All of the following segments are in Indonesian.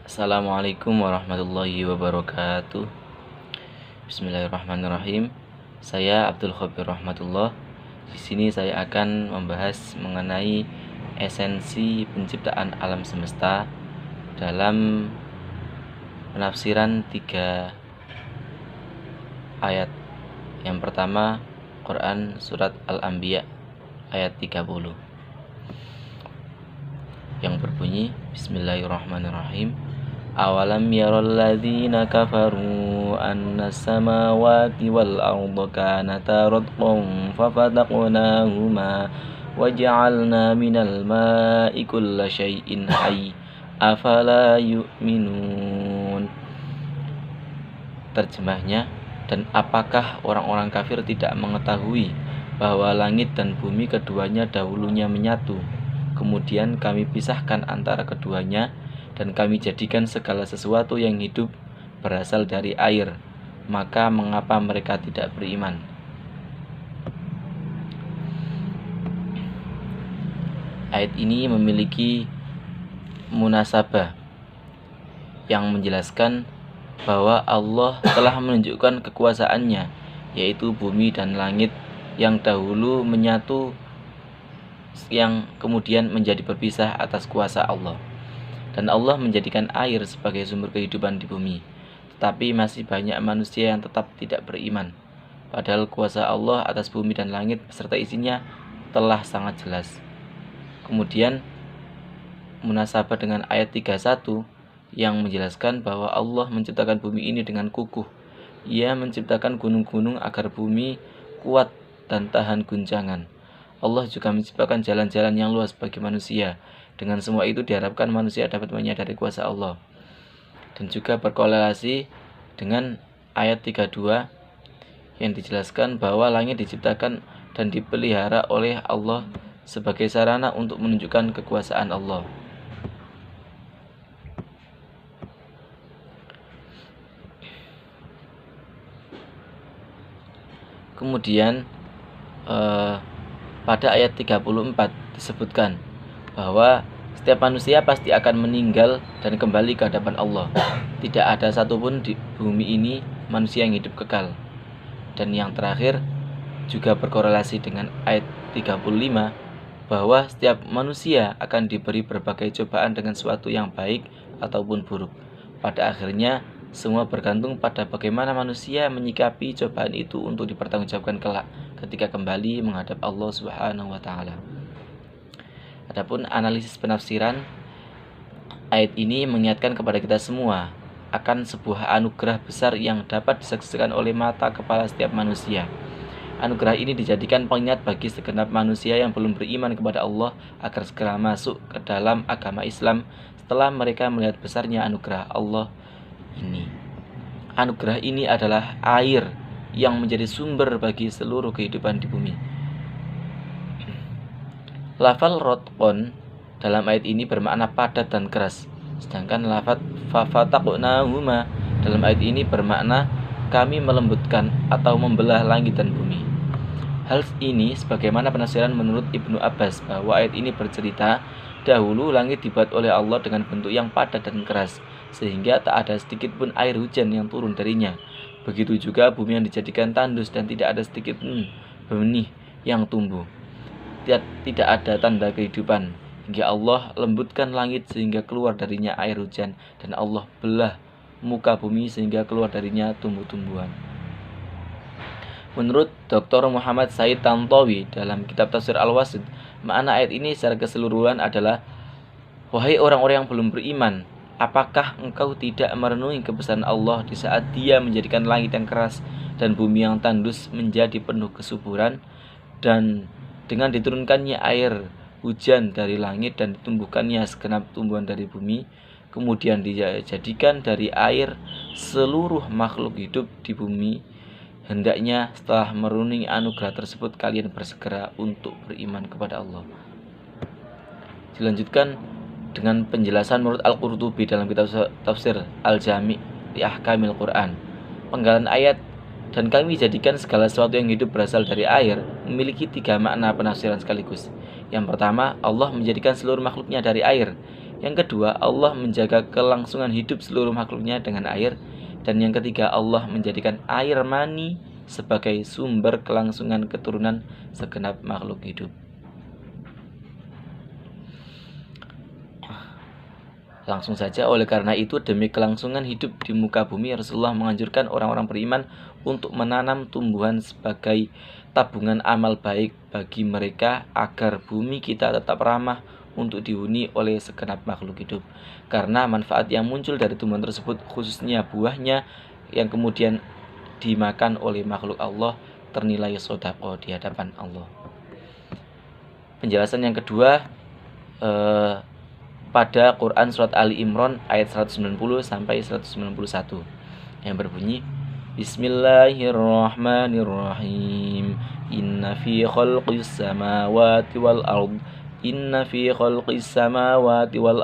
Assalamualaikum warahmatullahi wabarakatuh. Bismillahirrahmanirrahim. Saya Abdul Khabir Rahmatullah. Di sini saya akan membahas mengenai esensi penciptaan alam semesta dalam penafsiran 3 ayat. Yang pertama, Quran surat Al-Anbiya ayat 30 yang berbunyi Bismillahirrahmanirrahim. Awalam yaral ladzina kafaru anna samawati wal arda kanata ratqan fafataqnahuma waja'alna minal ma'i kulla syai'in hayy afala yu'minun. Terjemahnya, dan apakah orang-orang kafir tidak mengetahui bahwa langit dan bumi keduanya dahulunya menyatu, kemudian kami pisahkan antara keduanya, dan kami jadikan segala sesuatu yang hidup berasal dari air, maka mengapa mereka tidak beriman? Ayat ini memiliki munasabah yang menjelaskan bahwa Allah telah menunjukkan kekuasaannya, yaitu bumi dan langit yang dahulu menyatu, yang kemudian menjadi berpisah atas kuasa Allah. Dan Allah menjadikan air sebagai sumber kehidupan di bumi. Tetapi masih banyak manusia yang tetap tidak beriman, padahal kuasa Allah atas bumi dan langit beserta isinya telah sangat jelas. Kemudian munasabah dengan ayat 31 yang menjelaskan bahwa Allah menciptakan bumi ini dengan kukuh. Ia menciptakan gunung-gunung agar bumi kuat dan tahan guncangan. Allah juga menciptakan jalan-jalan yang luas bagi manusia. Dengan semua itu diharapkan manusia dapat menyadari kuasa Allah. Dan juga berkorelasi dengan ayat 32 yang dijelaskan bahwa langit diciptakan dan dipelihara oleh Allah sebagai sarana untuk menunjukkan kekuasaan Allah. Kemudian pada ayat 34 disebutkan bahwa setiap manusia pasti akan meninggal dan kembali ke hadapan Allah. Tidak ada satupun di bumi ini manusia yang hidup kekal. Dan yang terakhir juga berkorelasi dengan ayat 35 bahwa setiap manusia akan diberi berbagai cobaan dengan suatu yang baik ataupun buruk. Pada akhirnya semua bergantung pada bagaimana manusia menyikapi cobaan itu untuk dipertanggungjawabkan kelak ketika kembali menghadap Allah Subhanahu wa taala. Adapun analisis penafsiran ayat ini mengingatkan kepada kita semua akan sebuah anugerah besar yang dapat disaksikan oleh mata kepala setiap manusia. Anugerah ini dijadikan pengingat bagi segenap manusia yang belum beriman kepada Allah agar segera masuk ke dalam agama Islam setelah mereka melihat besarnya anugerah Allah ini. Anugerah ini adalah air yang menjadi sumber bagi seluruh kehidupan di bumi. Lafal rotqon dalam ayat ini bermakna padat dan keras, sedangkan lafaz fafataqnahuma dalam ayat ini bermakna kami melembutkan atau membelah langit dan bumi. Hal ini sebagaimana penafsiran menurut Ibnu Abbas bahwa ayat ini bercerita dahulu langit dibuat oleh Allah dengan bentuk yang padat dan keras, sehingga tak ada sedikit pun air hujan yang turun darinya. Begitu juga bumi yang dijadikan tandus dan tidak ada sedikit pun benih yang tumbuh. Tidak ada tanda kehidupan, hingga Allah lembutkan langit sehingga keluar darinya air hujan, dan Allah belah muka bumi sehingga keluar darinya tumbuh-tumbuhan. Menurut Dr. Muhammad Said Tantawi dalam kitab Tafsir Al-Wasit, makna ayat ini secara keseluruhan adalah, wahai orang-orang yang belum beriman, apakah engkau tidak merenungi kebesaran Allah di saat Dia menjadikan langit yang keras dan bumi yang tandus menjadi penuh kesuburan, dan dengan diturunkannya air hujan dari langit dan ditumbuhkannya segenap tumbuhan dari bumi, kemudian dijadikan dari air seluruh makhluk hidup di bumi, hendaknya setelah merenungi anugerah tersebut kalian bersegera untuk beriman kepada Allah. Dilanjutkan dengan penjelasan menurut Al-Qurtubi dalam kitab Tafsir Al-Jami' li Ahkamil Quran. Penggalan ayat dan kami jadikan segala sesuatu yang hidup berasal dari air memiliki 3 makna penafsiran sekaligus. Yang pertama, Allah menjadikan seluruh makhluknya dari air. Yang kedua, Allah menjaga kelangsungan hidup seluruh makhluknya dengan air. Dan yang ketiga, Allah menjadikan air mani sebagai sumber kelangsungan keturunan segenap makhluk hidup. Langsung saja, oleh karena itu, demi kelangsungan hidup di muka bumi, Rasulullah menganjurkan orang-orang beriman untuk menanam tumbuhan sebagai tabungan amal baik bagi mereka agar bumi kita tetap ramah untuk dihuni oleh segenap makhluk hidup. Karena manfaat yang muncul dari tumbuhan tersebut, khususnya buahnya yang kemudian dimakan oleh makhluk Allah, ternilai sedekah di hadapan Allah. Penjelasan yang kedua, pada Quran surat Ali Imran ayat 190 sampai 191 yang berbunyi, Bismillahirrahmanirrahim. Inna fi khalqis samawati wal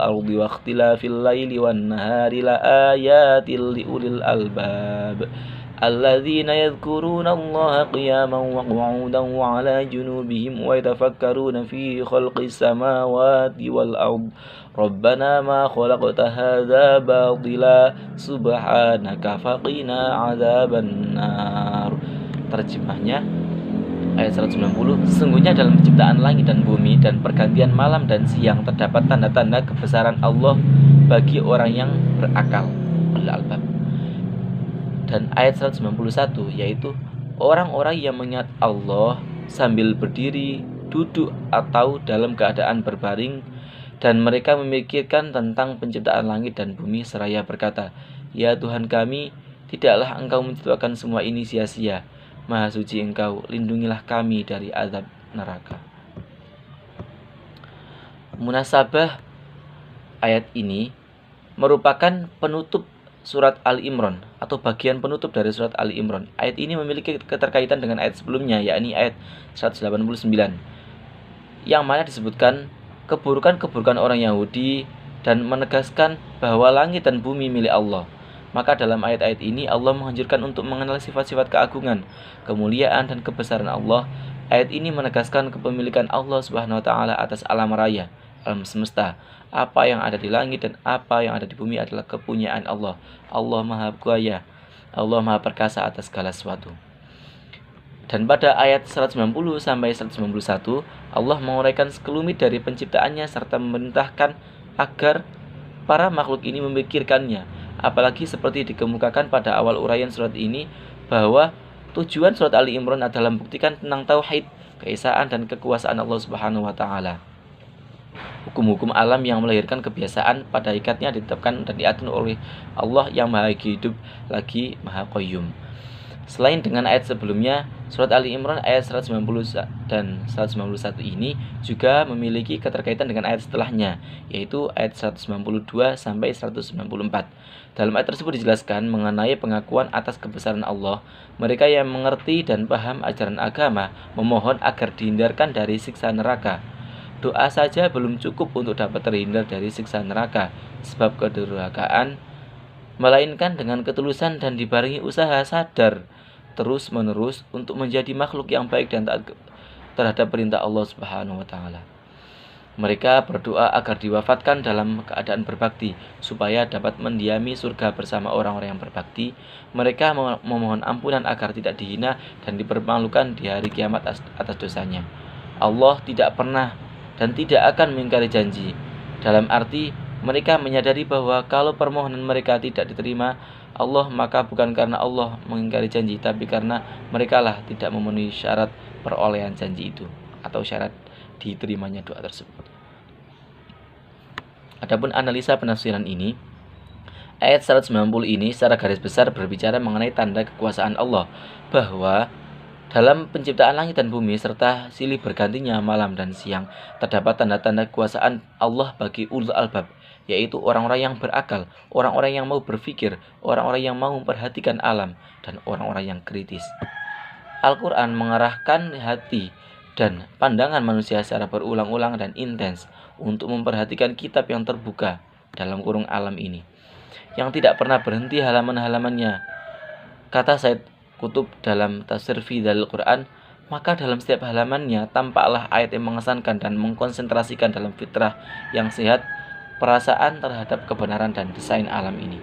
ard wa ikhtilafil laili wan nahari la ayatil liulil albab alladzina yadhkuruna Allaha qiyaman wa qu'udan wa 'ala junubihim wa yatafakkaruna fi khalqis samawati wal ard Rabbana ma khalaqta hadza batila subhanaka faqina 'adzaban nar. Terjemahnya ayat 190, sesungguhnya dalam penciptaan langit dan bumi dan pergantian malam dan siang terdapat tanda-tanda kebesaran Allah bagi orang yang berakal, al-albab. Dan ayat 191 yaitu orang-orang yang mengingat Allah sambil berdiri, duduk atau dalam keadaan berbaring, dan mereka memikirkan tentang penciptaan langit dan bumi seraya berkata, Ya Tuhan kami, tidaklah Engkau menciptakan semua ini sia-sia. Maha suci Engkau, lindungilah kami dari azab neraka. Munasabah ayat ini merupakan penutup surat Ali Imran atau bagian penutup dari surat Ali Imran. Ayat ini memiliki keterkaitan dengan ayat sebelumnya, yakni ayat 189, yang mana disebutkan keburukan-keburukan orang Yahudi dan menegaskan bahwa langit dan bumi milik Allah. Maka dalam ayat-ayat ini Allah menganjurkan untuk mengenal sifat-sifat keagungan, kemuliaan dan kebesaran Allah. Ayat ini menegaskan kepemilikan Allah Subhanahu wa taala atas alam raya, alam semesta. Apa yang ada di langit dan apa yang ada di bumi adalah kepunyaan Allah. Allah Maha Kuasa, Allah Maha Perkasa atas segala sesuatu. Dan pada ayat 190 sampai 191, Allah menguraikan sekelumit dari penciptaannya serta memerintahkan agar para makhluk ini memikirkannya. Apalagi seperti dikemukakan pada awal uraian surat ini, bahwa tujuan surat Ali Imran adalah membuktikan tentang tauhid, keesaan dan kekuasaan Allah Subhanahu wa taala. Hukum-hukum alam yang melahirkan kebiasaan pada hakikatnya ditetapkan dan diatur oleh Allah yang Maha Hidup lagi Maha Qayyum. Selain dengan ayat sebelumnya, surat Ali Imran ayat 190 dan 191 ini juga memiliki keterkaitan dengan ayat setelahnya, yaitu ayat 192 sampai 194. Dalam ayat tersebut dijelaskan mengenai pengakuan atas kebesaran Allah. Mereka yang mengerti dan paham ajaran agama memohon agar dihindarkan dari siksa neraka. Doa saja belum cukup untuk dapat terhindar dari siksa neraka, sebab kedurhakaan, melainkan dengan ketulusan dan dibarengi usaha sadar terus-menerus untuk menjadi makhluk yang baik dan taat terhadap perintah Allah Subhanahu wa taala. Mereka berdoa agar diwafatkan dalam keadaan berbakti supaya dapat mendiami surga bersama orang-orang yang berbakti. Mereka memohon ampunan agar tidak dihina dan dipermalukan di hari kiamat atas dosanya. Allah tidak pernah dan tidak akan mengingkari janji. Dalam arti mereka menyadari bahwa kalau permohonan mereka tidak diterima Allah, maka bukan karena Allah mengingkari janji, tapi karena merekalah tidak memenuhi syarat perolehan janji itu atau syarat diterimanya doa tersebut. Adapun analisa penafsiran ini, ayat 190 ini secara garis besar berbicara mengenai tanda kekuasaan Allah, bahwa dalam penciptaan langit dan bumi serta silih bergantinya malam dan siang terdapat tanda-tanda kekuasaan Allah bagi ulul albab, yaitu orang-orang yang berakal, orang-orang yang mau berpikir, orang-orang yang mau memperhatikan alam, dan orang-orang yang kritis. Al-Quran mengarahkan hati dan pandangan manusia secara berulang-ulang dan intens untuk memperhatikan kitab yang terbuka dalam kurung alam ini, yang tidak pernah berhenti halaman-halamannya. Kata Said Qutb dalam tafsir Fidal Quran, maka dalam setiap halamannya tampaklah ayat yang mengesankan dan mengkonsentrasikan dalam fitrah yang sehat perasaan terhadap kebenaran dan desain alam ini.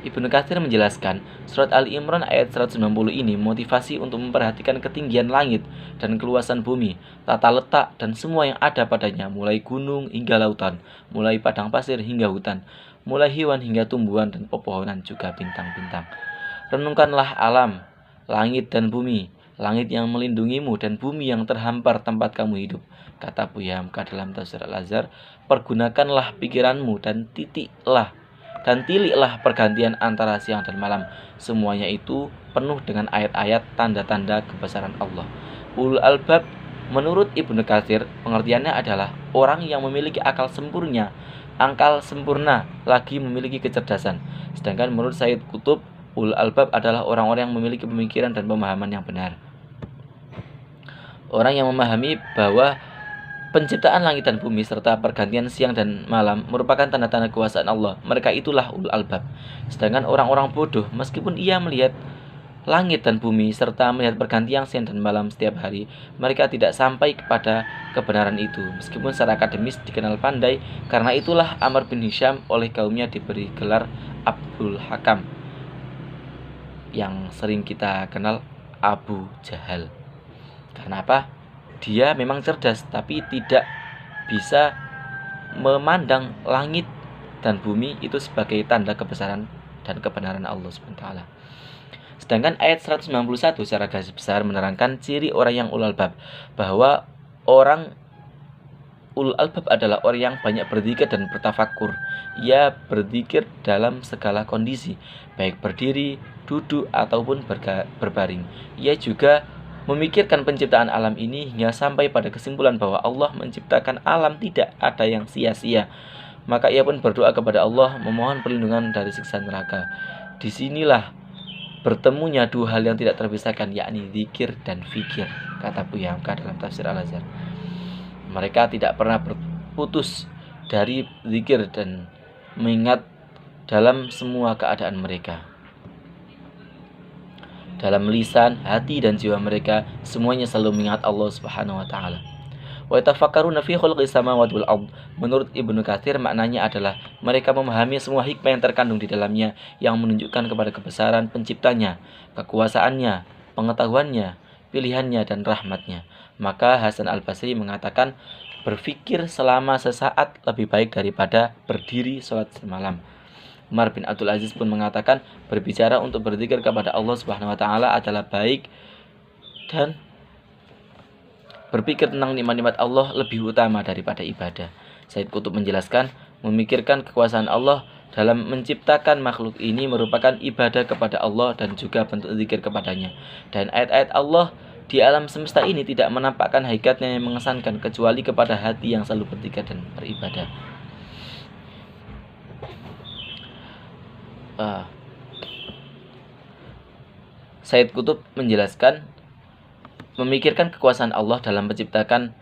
Ibnu Katsir menjelaskan, surat Ali Imran ayat 190 ini motivasi untuk memperhatikan ketinggian langit dan keluasan bumi, tata letak dan semua yang ada padanya, mulai gunung hingga lautan, mulai padang pasir hingga hutan, mulai hewan hingga tumbuhan dan pepohonan juga bintang-bintang. Renungkanlah alam, langit dan bumi, langit yang melindungimu dan bumi yang terhampar tempat kamu hidup. Kata Buya Hamka dalam tafsir Al-Azhar, pergunakanlah pikiranmu dan tiliklah pergantian antara siang dan malam. Semuanya itu penuh dengan ayat-ayat tanda-tanda kebesaran Allah. Ulul albab menurut Ibnu Katsir pengertiannya adalah orang yang memiliki akal sempurna lagi memiliki kecerdasan. Sedangkan menurut Sayyid Qutb, ulul albab adalah orang-orang yang memiliki pemikiran dan pemahaman yang benar. Orang yang memahami bahwa penciptaan langit dan bumi serta pergantian siang dan malam merupakan tanda-tanda kekuasaan Allah. Mereka itulah ulul albab. Sedangkan orang-orang bodoh, meskipun ia melihat langit dan bumi serta melihat pergantian siang dan malam setiap hari, mereka tidak sampai kepada kebenaran itu. Meskipun secara akademis dikenal pandai, karena itulah Amr bin Hisham oleh kaumnya diberi gelar Abdul Hakam, yang sering kita kenal Abu Jahal. Karena apa? Dia memang cerdas, tapi tidak bisa memandang langit dan bumi itu sebagai tanda kebesaran dan kebenaran Allah SWT. Sedangkan ayat 191 secara garis besar menerangkan ciri orang yang ulul albab, bahwa orang ulul albab adalah orang yang banyak berzikir dan bertafakur. Ia berzikir dalam segala kondisi, baik berdiri, duduk, ataupun berbaring. Ia juga memikirkan penciptaan alam ini hingga sampai pada kesimpulan bahwa Allah menciptakan alam tidak ada yang sia-sia. Maka ia pun berdoa kepada Allah memohon perlindungan dari siksa neraka. Disinilah bertemunya dua hal yang tidak terpisahkan, yakni zikir dan fikir, kata Buya Hamka dalam tafsir Al-Azhar. Mereka tidak pernah berputus dari zikir dan mengingat dalam semua keadaan mereka. Dalam lisan, hati dan jiwa mereka semuanya selalu mengingat Allah Subhanahu wa taala. Wa yatafakkaruna fi khalqis samawati wal ard. Menurut Ibnu Katsir maknanya adalah mereka memahami semua hikmah yang terkandung di dalamnya yang menunjukkan kepada kebesaran penciptanya, kekuasaannya, pengetahuannya, pilihannya dan rahmatnya. Maka Hasan Al-Basri mengatakan, berfikir selama sesaat lebih baik daripada berdiri sholat semalam. Umar bin Abdul Aziz pun mengatakan, berbicara untuk berzikir kepada Allah Subhanahu wa taala adalah baik, dan berpikir tentang nikmat-nikmat Allah lebih utama daripada ibadah. Sayyid Qutb menjelaskan, memikirkan kekuasaan Allah dalam menciptakan makhluk ini merupakan ibadah kepada Allah dan juga bentuk zikir kepadanya. Dan ayat-ayat Allah di alam semesta ini tidak menampakkan hakikatnya yang mengesankan kecuali kepada hati yang selalu berzikir dan beribadah. Sayyid Qutb menjelaskan, memikirkan kekuasaan Allah dalam penciptaan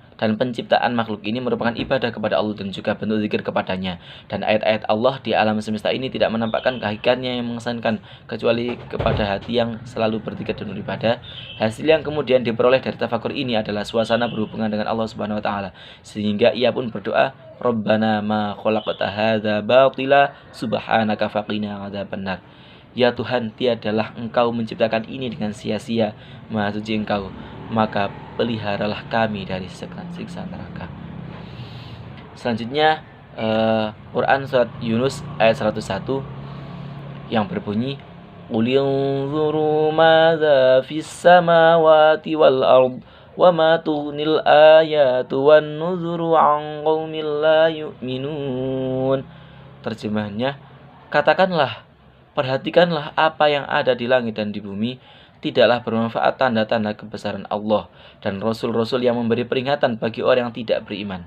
makhluk ini merupakan ibadah kepada Allah dan juga bentuk zikir kepadanya. Dan ayat-ayat Allah di alam semesta ini tidak menampakkan hakikatnya yang mengesankan kecuali kepada hati yang selalu berzikir dan beribadah. Hasil yang kemudian diperoleh dari tafakur ini adalah suasana berhubungan dengan Allah Subhanahu wa taala, sehingga ia pun berdoa, Rabbana ma khalaqta hadza batila subhanaka faqina adzabannar. Ya Tuhan, tiadalah Engkau menciptakan ini dengan sia-sia, Maha suci Engkau, maka peliharalah kami dari siksa neraka. Selanjutnya Quran surat Yunus ayat 101 yang berbunyi, Qul yanzuru madza fis samawati wal ard wa ma tughnil ayatu wan nuzuru an qaumin la yu'minun. Terjemahannya, katakanlah, perhatikanlah apa yang ada di langit dan di bumi, tidaklah bermanfaat tanda-tanda kebesaran Allah dan Rasul-Rasul yang memberi peringatan bagi orang yang tidak beriman.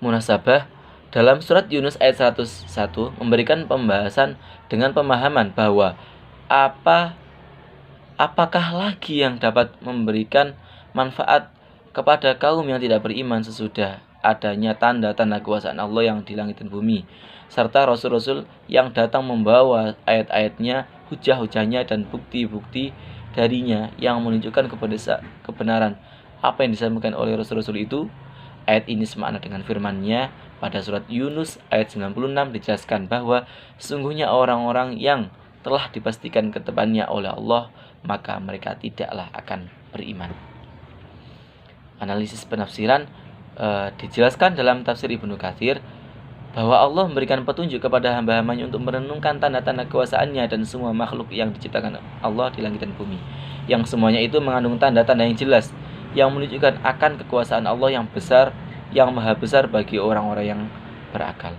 Munasabah, dalam surat Yunus ayat 101 memberikan pembahasan dengan pemahaman bahwa apakah lagi yang dapat memberikan manfaat kepada kaum yang tidak beriman sesudah adanya tanda-tanda kekuasaan Allah yang di langit dan bumi, serta Rasul-Rasul yang datang membawa ayat-ayatnya, hujah-hujahnya dan bukti-bukti darinya yang menunjukkan kebenaran apa yang disampaikan oleh Rasul-Rasul itu. Ayat ini semakna dengan firman-Nya, Pada surat Yunus ayat 96 dijelaskan bahwa sesungguhnya orang-orang yang telah dipastikan ketetapannya oleh Allah, maka mereka tidaklah akan beriman. Analisis penafsiran dijelaskan dalam tafsir Ibnu Katsir bahwa Allah memberikan petunjuk kepada hamba-hambanya untuk merenungkan tanda-tanda kekuasaannya dan semua makhluk yang diciptakan Allah di langit dan bumi, yang semuanya itu mengandung tanda-tanda yang jelas yang menunjukkan akan kekuasaan Allah yang besar, yang maha besar bagi orang-orang yang berakal.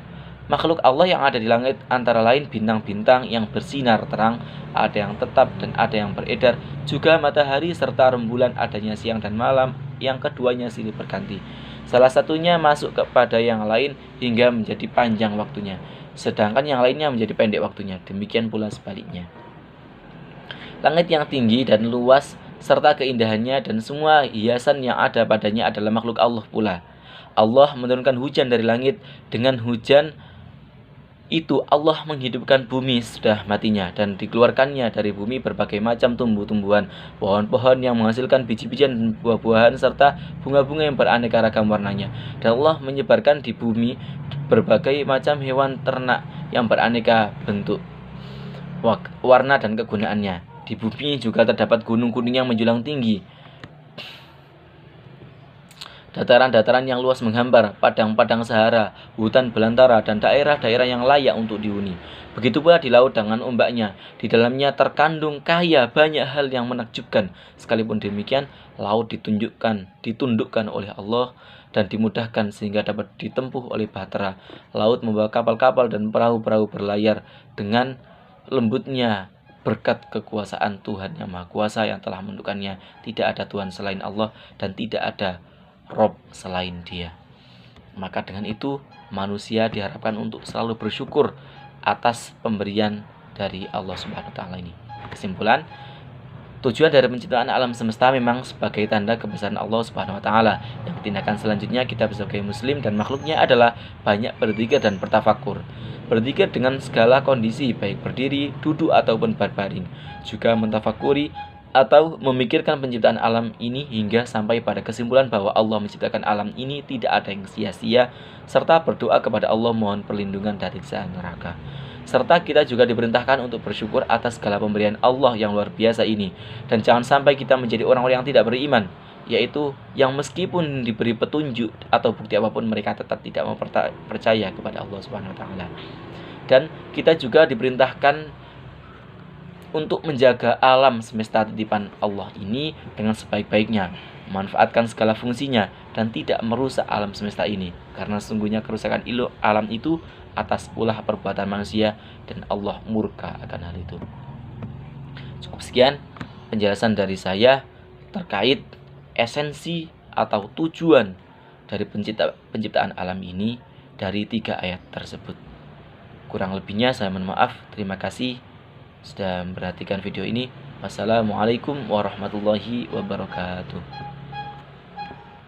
Makhluk Allah yang ada di langit antara lain bintang-bintang yang bersinar terang, ada yang tetap dan ada yang beredar, juga matahari serta rembulan, adanya siang dan malam yang keduanya silih berganti. Salah satunya masuk kepada yang lain hingga menjadi panjang waktunya, sedangkan yang lainnya menjadi pendek waktunya. Demikian pula sebaliknya. Langit yang tinggi dan luas serta keindahannya dan semua hiasan yang ada padanya adalah makhluk Allah pula. Allah menurunkan hujan dari langit. Dengan hujan itu Allah menghidupkan bumi sudah matinya dan dikeluarkannya dari bumi berbagai macam tumbuh-tumbuhan, pohon-pohon yang menghasilkan biji-bijian dan buah-buahan serta bunga-bunga yang beraneka ragam warnanya. Dan Allah menyebarkan di bumi berbagai macam hewan ternak yang beraneka bentuk, warna dan kegunaannya. Di bumi juga terdapat gunung-gunung yang menjulang tinggi, dataran-dataran yang luas menghampar, padang-padang Sahara, hutan belantara, dan daerah-daerah yang layak untuk dihuni. Begitu pula di laut dengan ombaknya. Di dalamnya terkandung kaya banyak hal yang menakjubkan. Sekalipun demikian, laut ditundukkan oleh Allah dan dimudahkan sehingga dapat ditempuh oleh bahtera. Laut membawa kapal-kapal dan perahu-perahu berlayar dengan lembutnya berkat kekuasaan Tuhan yang Maha Kuasa yang telah menundukkannya. Tidak ada Tuhan selain Allah dan tidak ada Rob selain Dia. Maka dengan itu manusia diharapkan untuk selalu bersyukur atas pemberian dari Allah Subhanahu wa taala ini. Kesimpulan, tujuan dari penciptaan alam semesta memang sebagai tanda kebesaran Allah Subhanahu wa taala. Yang tindakan selanjutnya kita sebagai muslim dan makhluknya adalah banyak berzikir dan bertafakur. Berzikir dengan segala kondisi, baik berdiri, duduk ataupun berbaring. Juga mentafakuri atau memikirkan penciptaan alam ini hingga sampai pada kesimpulan bahwa Allah menciptakan alam ini tidak ada yang sia-sia, serta berdoa kepada Allah mohon perlindungan dari siksa neraka. Serta kita juga diperintahkan untuk bersyukur atas segala pemberian Allah yang luar biasa ini, dan jangan sampai kita menjadi orang-orang yang tidak beriman, yaitu yang meskipun diberi petunjuk atau bukti apapun mereka tetap tidak mau percaya kepada Allah Subhanahu wa taala. Dan kita juga diperintahkan untuk menjaga alam semesta titipan Allah ini dengan sebaik-baiknya, memanfaatkan segala fungsinya dan tidak merusak alam semesta ini, karena sesungguhnya kerusakan alam itu atas ulah perbuatan manusia dan Allah murka akan hal itu. Cukup sekian penjelasan dari saya terkait esensi atau tujuan dari penciptaan alam ini dari 3 ayat tersebut. Kurang lebihnya saya mohon maaf. Terima kasih sudah memperhatikan video ini. Wassalamualaikum warahmatullahi wabarakatuh.